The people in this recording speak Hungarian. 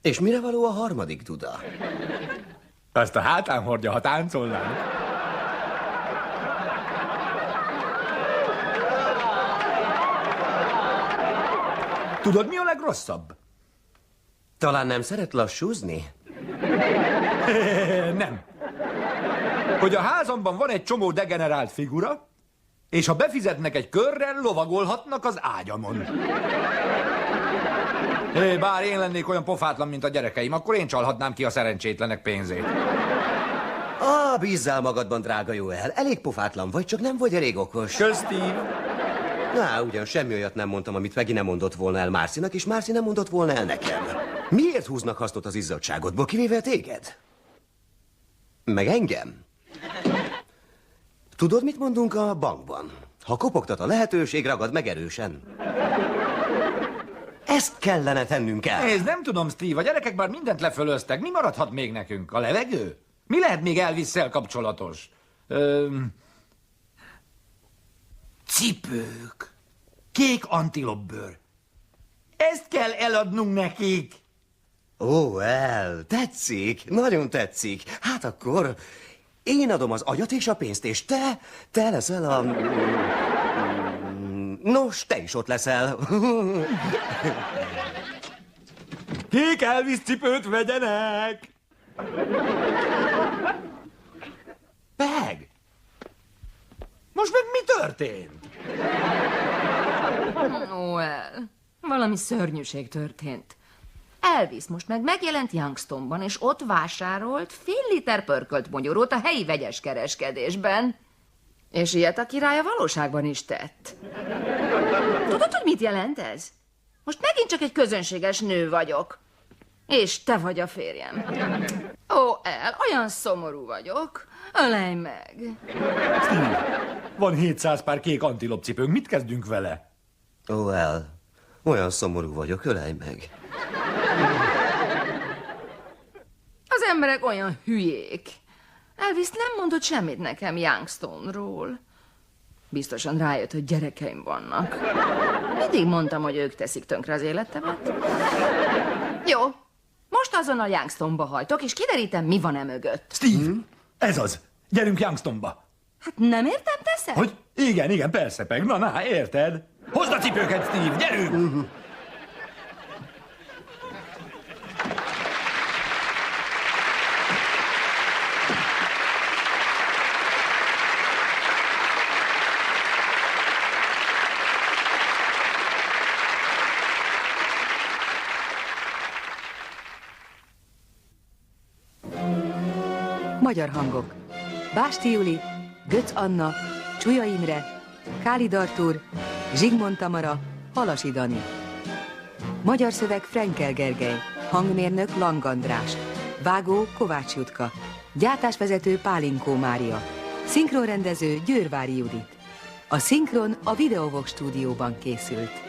És mire való a harmadik duda? Azt a hátán hordja, ha táncolnánk. Tudod, mi a legrosszabb? Talán nem szeret lassúzni? Nem. Hogy a házamban van egy csomó degenerált figura, és ha befizetnek egy körrel, lovagolhatnak az ágyamon. Bár én lennék olyan pofátlan, mint a gyerekeim, akkor én csalhatnám ki a szerencsétlenek pénzét. Bízzál magadban, drága Joel. Elég pofátlan vagy, csak nem vagy elég okos. Steve. Ugyan semmi olyat nem mondtam, amit Peggy nem mondott volna el Marcynak, és Marcy nem mondott volna el nekem. Miért húznak hasznot az izzadságodból, kivéve téged? Meg engem? Tudod, mit mondunk a bankban? Ha kopogtat a lehetőség, ragad meg erősen. Ezt kellene tennünk el. Nézd, nem tudom, Steve, a gyerekek már mindent lefölöztek. Mi maradhat még nekünk? A levegő? Mi lehet még Elvis-szel kapcsolatos? Cipők. Kék antilopbőr. Ezt kell eladnunk nekik. Tetszik, nagyon tetszik. Hát akkor én adom az agyat és a pénzt, és te leszel a... Nos, te is ott leszel. Kék Elvis cipőt vegyenek! Peg! Most meg mi történt? Well, valami szörnyűség történt. Elvis most meg megjelent Youngstonban, és ott vásárolt fél liter pörkölt mogyorót a helyi vegyes kereskedésben. És ilyet a király a valóságban is tett. Tudod, hogy mit jelent ez? Most megint csak egy közönséges nő vagyok. És te vagy a férjem. Olyan szomorú vagyok. Ölelj meg. Steve, van 700 pár kék antilopcipőnk, mit kezdünk vele? Olyan szomorú vagyok, ölelj meg. Az emberek olyan hülyék. Elvis nem mondott semmit nekem Youngstonról. Biztosan rájött, hogy gyerekeim vannak. Mindig mondtam, hogy ők teszik tönkre az életemet. Jó, most azonnal Youngstonba hajtok, és kiderítem, mi van mögött. Steve, ez az. Gyerünk Youngstonba. Hát nem értem, teszed? Hogy? Igen, persze, Peg. Na, érted? Hozd a cipőket, Steve, gyerünk! Magyar hangok: Básti Juli, Götz Anna, Csuja Imre, Kálid Artúr, Zsigmond Tamara, Halasi Dani. Magyar szöveg: Frenkel Gergely, hangmérnök: Lang András, vágó: Kovács Jutka, gyártásvezető: Pálinkó Mária, szinkronrendező: Győrvári Judit. A szinkron a Videovox stúdióban készült.